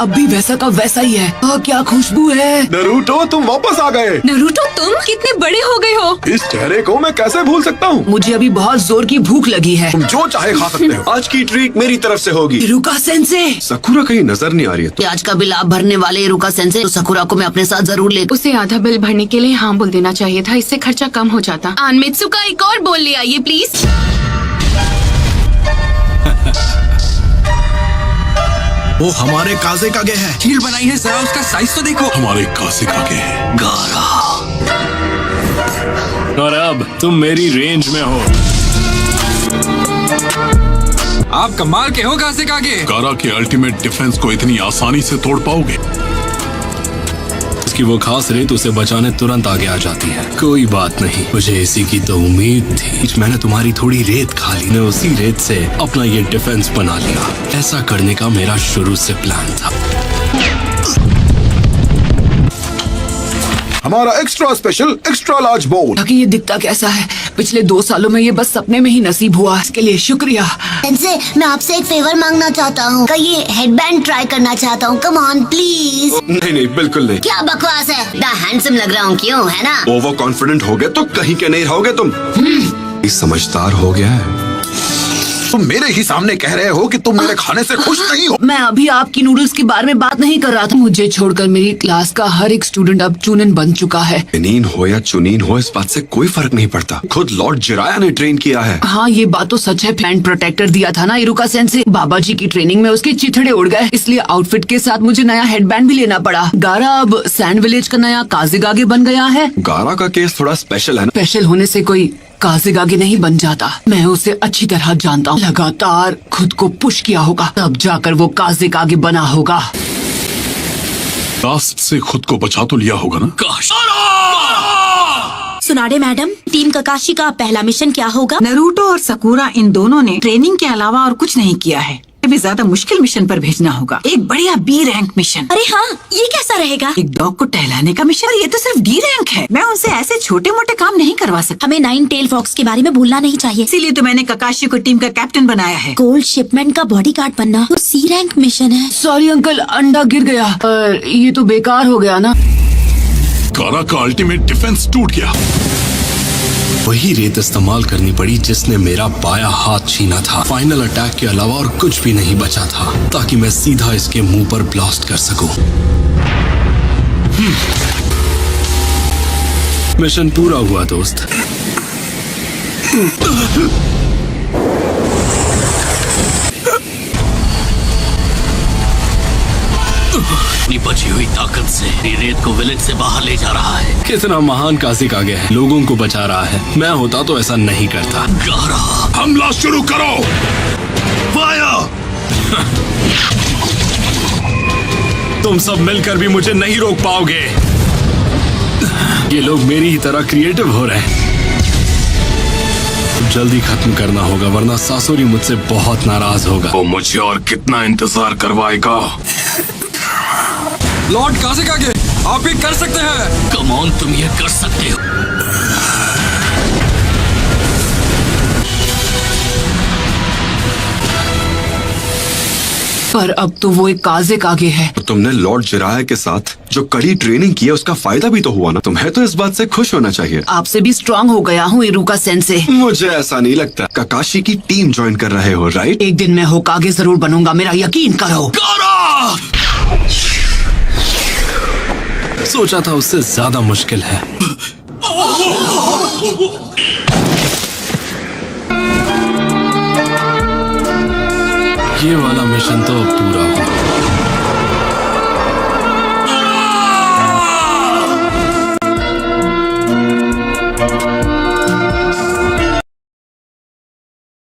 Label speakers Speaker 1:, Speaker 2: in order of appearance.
Speaker 1: अब भी वैसा का वैसा ही है। क्या खुशबू है।
Speaker 2: नरूटो तुम वापस आ गए।
Speaker 3: नरूटो तुम कितने बड़े हो गए हो।
Speaker 2: इस चेहरे को मैं कैसे भूल सकता हूँ।
Speaker 1: मुझे अभी बहुत जोर की भूख लगी है।
Speaker 2: तुम जो चाहे खा सकते हो। आज की ट्रीट मेरी तरफ से होगी।
Speaker 1: इरुका सेंसे।
Speaker 2: सकुरा कहीं नजर नहीं आ रही है।
Speaker 1: आज का बिल आप भरने वाले इरुका सेंसे, तो सकुरा को मैं अपने साथ जरूर ले।
Speaker 3: उसे आधा बिल भरने के लिए हाँ बोल देना चाहिए था, इससे खर्चा कम हो जाता। आनमित्सुका एक और बोल ले आइए प्लीज।
Speaker 4: वो हमारे काजे कागे है।
Speaker 5: शील्ड बनाई है, जरा उसका साइज तो देखो।
Speaker 4: हमारे काजे कागे है।
Speaker 5: गारा।
Speaker 6: और अब तुम मेरी रेंज में हो।
Speaker 5: आप कमाल के हो काजे कागे।
Speaker 4: गारा के अल्टीमेट डिफेंस को इतनी आसानी से तोड़ पाओगे?
Speaker 6: कि वो खास रेत उसे बचाने तुरंत आगे आ जाती है। कोई बात नहीं, मुझे इसी की तो उम्मीद थी। मैंने तुम्हारी थोड़ी रेत खा ली, मैं उसी रेत से अपना ये डिफेंस बना लिया। ऐसा करने का मेरा शुरू से प्लान था।
Speaker 2: हमारा एक्स्ट्रा स्पेशल एक्स्ट्रा लार्ज बोल।
Speaker 1: ताकि ये दिखता कैसा है। पिछले 2 सालों में ये बस सपने में ही नसीब हुआ। इसके लिए शुक्रिया।
Speaker 7: सेंसे, मैं आपसे एक फेवर मांगना चाहता हूँ। का ये हेडबैंड ट्राई करना चाहता हूँ। Come on please.
Speaker 2: नहीं नहीं बिल्कुल नहीं।
Speaker 7: क्या बकवास है। द हैंडसम लग रहा हूँ, क्यों है ना।
Speaker 2: ओवर कॉन्फिडेंट हो गए तो कहीं के नहीं रहोगे तुम। समझदार हो गया है। तुम मेरे ही सामने कह रहे हो कि तुम मेरे खाने से खुश नहीं हो।
Speaker 1: मैं अभी आपकी नूडल्स के बारे में बात नहीं कर रहा था। मुझे छोड़कर मेरी क्लास का हर एक स्टूडेंट अब चुनिन बन चुका है।
Speaker 2: चुनीन हो या चुनीन हो, इस बात से कोई फर्क नहीं पड़ता। खुद लॉर्ड जिराया ने ट्रेन किया है।
Speaker 1: हाँ ये बात तो सच है। हैंड प्रोटेक्टर दिया था ना इरुका सेंसे। बाबा जी की ट्रेनिंग में उसके चिथड़े उड़ गए, इसलिए आउटफिट के साथ मुझे नया हेडबैंड भी लेना पड़ा। गारा अब सैंड विलेज का नया काज़ेगागे बन गया है।
Speaker 2: गारा का केस थोड़ा स्पेशल है ना।
Speaker 1: स्पेशल होने से कोई काज़ेगागे नहीं बन जाता। मैं उसे अच्छी तरह जानता हूँ। लगातार खुद को पुश किया होगा, तब जाकर वो काज़ेगागे बना होगा।
Speaker 4: लास्ट से खुद को बचा तो लिया होगा ना।
Speaker 5: काश।
Speaker 7: सुनाडे मैडम, टीम ककाशी का पहला मिशन क्या होगा।
Speaker 8: नरूटो और सकुरा इन दोनों ने ट्रेनिंग के अलावा और कुछ नहीं किया है। भी ज्यादा मुश्किल मिशन पर भेजना होगा। एक बढ़िया बी रैंक मिशन।
Speaker 7: अरे हाँ, ये कैसा रहेगा।
Speaker 8: एक डॉग को टहलाने का मिशन। ये तो सिर्फ डी रैंक है। मैं उनसे ऐसे छोटे मोटे काम नहीं करवा सकता।
Speaker 7: हमें 9 टेल फॉक्स के बारे में भूलना नहीं चाहिए।
Speaker 8: इसीलिए तो मैंने ककाशी को टीम का कैप्टन बनाया है।
Speaker 7: गोल्ड शिपमेंट का बॉडीगार्ड बनना तो सी रैंक मिशन है।
Speaker 1: सॉरी अंकल, अंडा गिर गया। पर ये तो बेकार हो गया ना।
Speaker 4: गारा का अल्टीमेट डिफेंस टूट गया।
Speaker 6: वही रेत इस्तेमाल करनी पड़ी जिसने मेरा बायां हाथ छीना था। फाइनल अटैक के अलावा और कुछ भी नहीं बचा था, ताकि मैं सीधा इसके मुंह पर ब्लास्ट कर सकूं। मिशन पूरा हुआ दोस्त।
Speaker 5: अपनी बची हुई ताकत से रेत को विलेज से बाहर ले जा रहा है।
Speaker 6: कितना महान काज़ेगागे है, लोगों को बचा रहा है। मैं होता तो ऐसा नहीं करता।
Speaker 5: गारा,
Speaker 4: हमला शुरू करो। फायर!
Speaker 6: तुम सब मिलकर भी मुझे नहीं रोक पाओगे। ये लोग मेरी ही तरह क्रिएटिव हो रहे हैं। जल्दी खत्म करना होगा, वरना सासुरी मुझसे बहुत नाराज होगा।
Speaker 4: वो मुझे और कितना इंतजार करवाएगा।
Speaker 5: लॉर्ड काज़ेगागे, आप ये कर सकते हैं। कम ऑन, तुम ये कर सकते हो।
Speaker 1: पर अब तो वो एक काज़ेगागे है।
Speaker 2: तो तुमने लॉर्ड जिराया के साथ जो कड़ी ट्रेनिंग की है, उसका फायदा भी तो हुआ ना। तुम्हें तो इस बात से खुश होना चाहिए।
Speaker 1: आपसे भी स्ट्रांग हो गया हूँ इरुका सेंसे।
Speaker 2: मुझे ऐसा नहीं लगता। ककाशी की टीम ज्वाइन कर रहे हो, राइट?
Speaker 1: एक दिन मैं होकागे जरूर बनूंगा, मेरा यकीन करो।
Speaker 6: सोचा था उससे ज्यादा मुश्किल है। ये वाला मिशन तो पूरा हुआ।